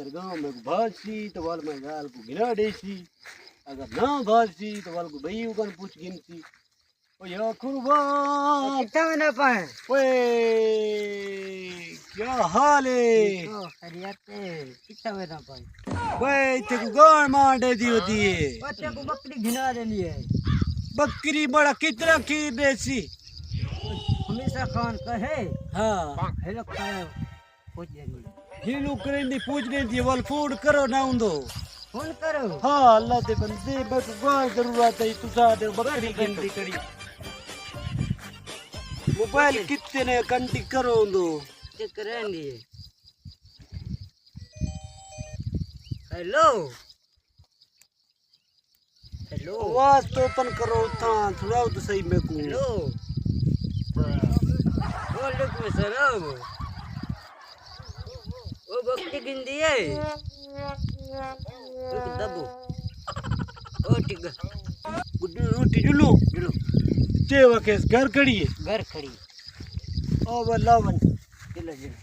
अगर गाँव में भाषी तो वाल में गाल को गिरा देसी, अगर ना भाषी तो वाल को भाई उगन पूछ गिनती। ओ या कुर्बान कितना में ना पाए ओए क्या हाल है? तो खरियाते कितना में ना पाए ओए तेको गाड़ मार दे दी होती है। बच्चे को बकरी घिना देनी है। बकरी बड़ा कितना की देसी हमेशा खान कहे हाँ हेलो खाए पूछ देनी हिलू करेंदी पूछ देती वाल फूड करो ना उन्दो फोन करो। हाँ अल्लाह दे बंदे बस गाड़ जरूरत है तू सा दे बकरी गिनती करी मोबाइल कितने ने कंटी करो उन्दो चेक करेंगे। हेलो हेलो आवाज तो ओपन करो था थोड़ा तो सही में को हेलो वालेकुम सलाम। ओ बकरी गिनती है रुक दबो ओ ठीक है गुड्डू रोटी जुलू चलो चेवा के घर खड़ी है घर खड़ी ओ बल्लावन चलो चलो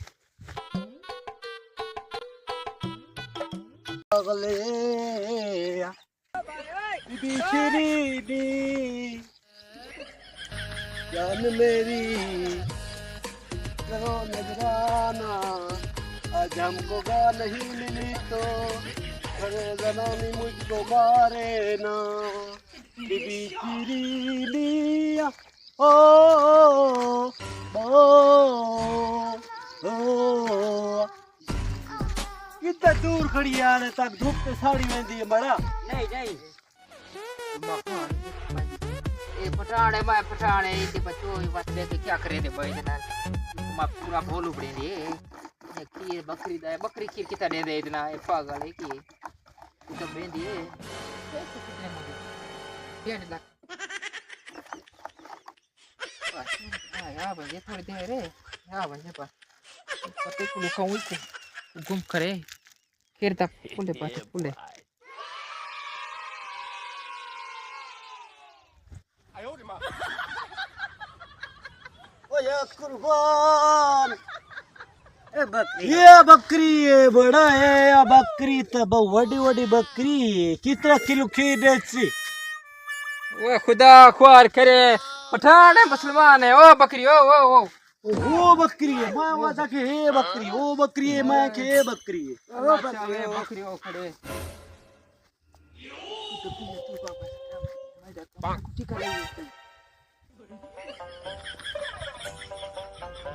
अगले बीबी शरीनी जान मेरी करो नजराना आज हमको गा नहीं मिली तो खड़े जनानी मुझको मारे ना बीबी शरीनी ओ कितना दूर खड़ी यार तक धूप पे साड़ी मेहंदी है बड़ा नहीं नहीं ये पठाने मैं पठाने इनके बच्चों ये बात देख क्या करे थे भाई इतना मैं पूरा बोलू पड़ेंगे ये खीर बकरी दा बकरी खीर कितना दे दे इतना ये पागल है कि ये तो बेंदी है कितने मुझे 1.5 लाख यार भाई थोड़ी देर है यार भाई पर पते को लुकाऊं इसको घूम करे फिर तक पुले पाते पुले ओ या कुर्बान बकरी ये बकरी है बड़ा है या बकरी तो बहुत बड़ी बड़ी बकरी है कितना किलो खीर देती वो खुदा ख्वार करे पठान है मुसलमान है ओ बकरी ओ वो बकरी है मैं वादा के हे बकरी वो बकरी है मैं के हे बकरी है ओ बकरी ओ खड़े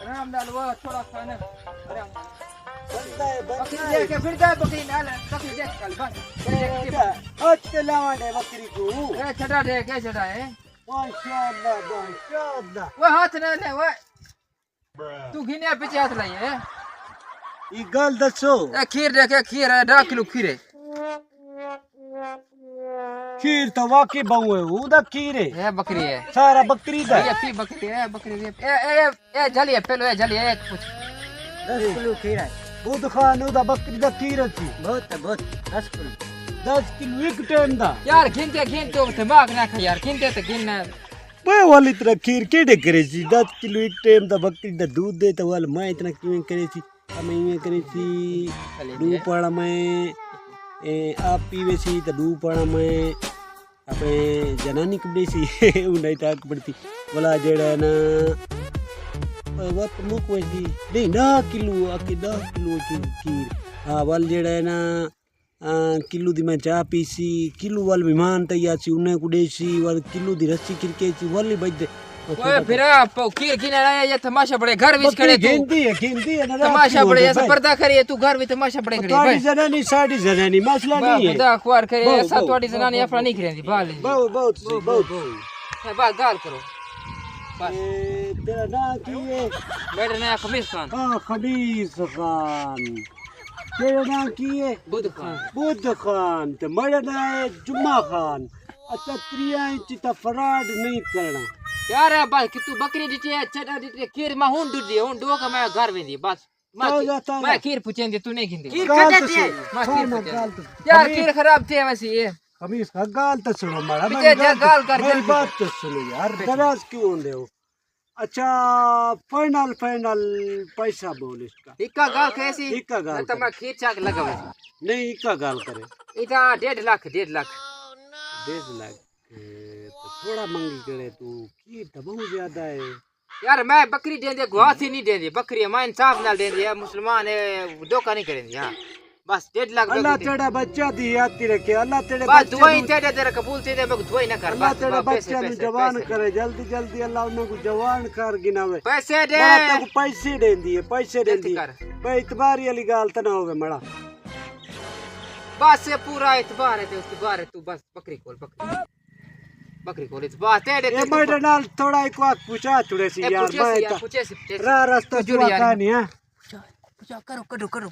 राम डाल वो थोड़ा खाने बनता है बकरी देख के फिर जाए बकरी डाल बकरी देख कल बस अच्छा लावां दे बकरी को ए छटा दे के छटा है माशाअल्लाह वो हाथ न ले वो तू घिने पीछे हाथ लाई है ये गल दसो ए खीर देखे खीर है 2 किलो खीर है खीर तो वाकई बहु है उदा खीर है ये बकरी है सारा बकरी दा ये पी बकरी है बकरी ए जलिए पहले जलिए कुछ 10 किलो खीर है वो दुकान उदा बकरी दा खीर थी बहुत 10 किलो 10 किलो एक टाइम दा यार गिनते दिमाग ना खा यार गिनते तो गिनना मैं वाली तरह खीर केड़े करे सी 10 किलो एक टाइम दा बकरी दा दूध दे तो वाल मैं इतना क्यों करे सी हम ये करे सी दू पड़ा मैं आप पीवे सी तो दू पड़ा मैं अपने जनानी कपड़े सी उन्हें ताक पड़ती वाला जेड़ा ना वत मुक वैसी नहीं 10 किलो आके 10 किलो की खीर हाँ वाल जेड़ा है ना किलो दी मैं चाह पीसी किलो वाल मेहमान तैयार सी उन्हें को देसी वाल किलो दी रस्सी किरके सी वाली बज ओए फिर आप खीर गिने रहा है ये तमाशा बड़े घर विच खड़े तू गिनती है ना तमाशा बड़े ऐसा पर्दा करिए तू घर भी तमाशा बड़े खड़े भाई जनानी साड़ी जनानी मसला नहीं है खुदा ख्वार करे ऐसा तोड़ी जनानी अपना नहीं करेंदी बाल बहुत बात गाल करो तेरा नाम की है मेरा नाम खमीस खान हाँ खमीस खान तेरा नाम की है बुद्ध खान तो मेरा नाम है जुम्मा खान अच्छा 3 इंच तक फराड नहीं करना यार बस कि तू बकरी दी है छटा दी खीर में हुन दूध दी हुन दो का मैं घर वेंदी बस मैं खीर पूछेंदी तू नहीं खिंदी खीर कटे दी मैं खीर पूछे यार खीर खराब थी वैसे ये खमीस का गाल तो सुनो मारा पीछे जा गाल कर मेरी बात तो सुनो यार दराज क्यों होंदे हो अच्छा फाइनल फाइनल पैसा बोल इसका इक्का गाल कैसी इक्का गाल तो मैं खीर चाक लगावे नहीं इक्का गाल करे इता 1.5 लाख 1.5 लाख 1.5 लाख तो थोड़ा महंगी करे तू खीर तो बहुत ज्यादा है यार मैं बकरी दे दे गुआ थी नहीं दे दे बकरी मैं इंसाफ नाल दे दे मुसलमान है धोखा नहीं करेंगे हां बस 1.5 लाख अल्लाह तेरा बच्चा दी आती रखे अल्लाह तेरे बस बच्चे दुआई तेरे तेरे कबूल थी दे मैं दुआई ना कर अल्लाह बस तेरे पैसे बच्चे पैसे जवान करे जल्दी जल्दी अल्लाह उन्हें को जवान कर गिनावे पैसे दे बड़ा तक पैसे देंदी है पैसे देंदी कर भाई इतबारी वाली गाल तो ना होवे मड़ा बस ये पूरा इतबार है इतबार है तू बस बकरी खोल बकरी खोल इतबार तेरे ये मेरे नाल थोड़ा एक बात पूछा थोड़े सी यार मैं पूछे रा रास्ता जुड़ा कहानी है पूछा करो करो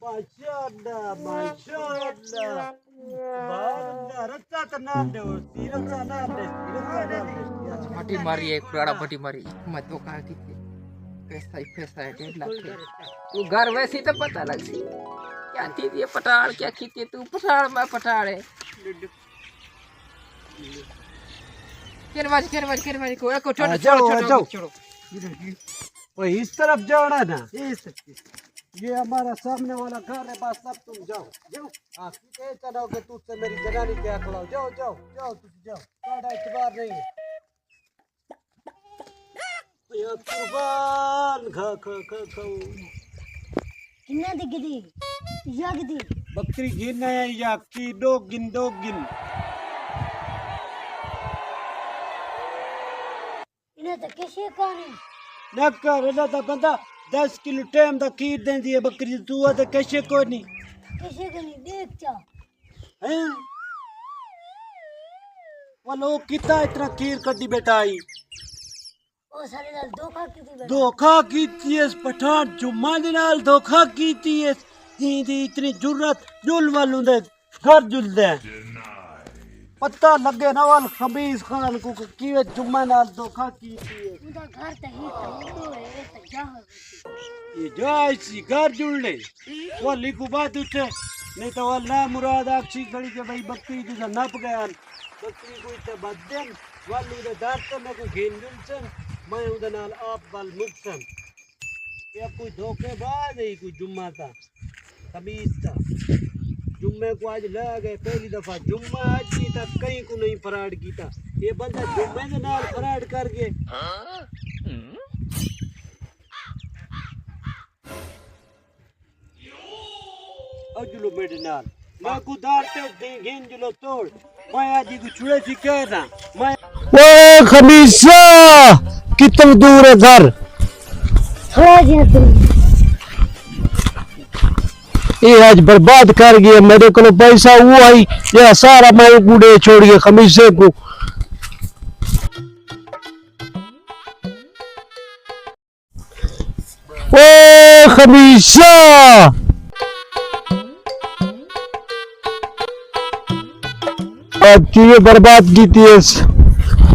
माशाअल्लाह माशाअल्लाह बारदा रत्ता तो नाम दे सीरता नाम दे मटी मारी है कुराड़ा मटी मारी मत वो कहा कि पैसा ही पैसा है 1.5 लाख तू घर वैसे तो पता लग सी क्या थी ये पठाड़ क्या खींचे तू पठाड़ मैं पठाड़ है केरवाज को एको छोड़ो वो इस तरफ जाना ना इस ये हमारा सामने वाला घर है बस अब तुम जाओ हाँ चलाओगे तुझसे मेरी जनानी क्या खिलाओ जाओ तुम जाओ बड़ा इतबार नहीं है या कुर्बान खा किन्ना दिखदी या किदी बकरी गिन है या की दो गिन इन्हें तो कैसे कहानी ना कर ना तो बंदा 10 किलो टाइम दा खीर देंदी है बकरी तू तो कैसे कोई नहीं कैसे कहानी देख चा हैं वो लोग कितना इतना खीर कड्डी बेटा आई ओ सारे नाल धोखा कीती है पठान जुम्मा दे नाल धोखा कीती है दी इतनी जुर्रत जुल वालों दे घर जुलदे पता लगे ना वाल खबीस खान को किवे जुम्मा नाल धोखा कीती है उनका घर तो ही तो है तो जा ये जायसी घर जुलने वो लिखू बात उठे नहीं तो वो ना मुराद आखी खड़ी के भाई बकरी जो नप गया बकरी को इतना बदन वालू दे दांत तो मैं को घेन जुलसन मैं उधर नाल आप बाल मुक्सन ये कोई धोखेबाज है कोई जुम्मा था खबीस था जुम्मे को आज लगे पहली दफा जुम्मा आज नहीं था कहीं को नहीं फराड की था ये बंदा जुम्मे के नाल फराड करके अजुलो मेरे नाल मैं को दारते दे घेन जुलो तोड़ मैं आज को छुड़े सी कह रहा मैं ओ खबीसा कितना दूर है घर थोड़ा जी ये आज बर्बाद कर गया मेरे को पैसा वो आई ये सारा मैं कूड़े छोड़ गया खमीसे को ओ खमीसा चीजें बर्बाद की थी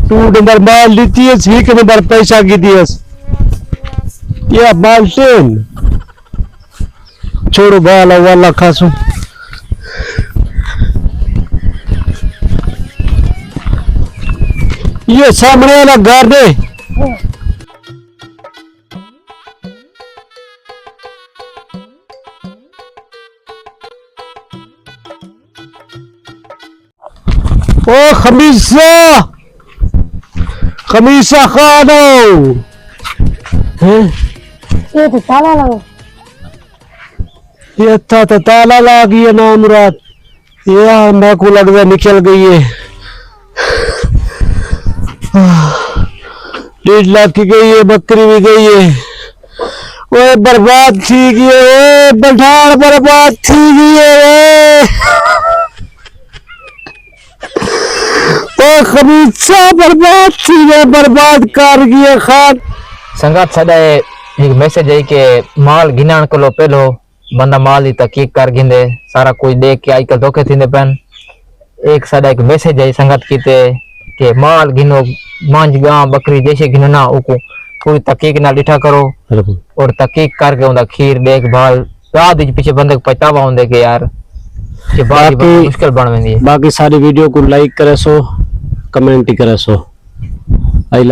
2 नंबर माल ली थी 1 नंबर पैसा की थी ये मालटेन छोड़ो बाला वाला खासू ये सामने वाला घर है ओ खमीसा खानो ये तो ताला लगा ये था तो ताला लग गया ना मुराद ये मैं को लग रहा निकल गई है 1.5 लाख की गई है बकरी भी गई है वो बर्बाद थी गई है पठान बर्बाद थी गई है वो खमीसा बर्बाद थी गई बर्बाद कर गया खान संगात सदाए एक मैसेज है कि माल गिनान को लो पहलो बंदा माल ही तकीक कर गिंदे सारा कुछ देख के आजकल धोखे थींदे पेन एक सदा एक मैसेज है संगत कीते कि माल गिनो मांझ गां बकरी जैसे गिनो ना उको पूरी तकीक ना डिठा करो और तकीक करके उनका खीर देखभाल बाद पीछे बंदे को पछतावा होंदे के यार ये बाकी मुश्किल बन वेंदी है। बाकी सारी वीडियो को लाइक करे सो कमेंट करे सो।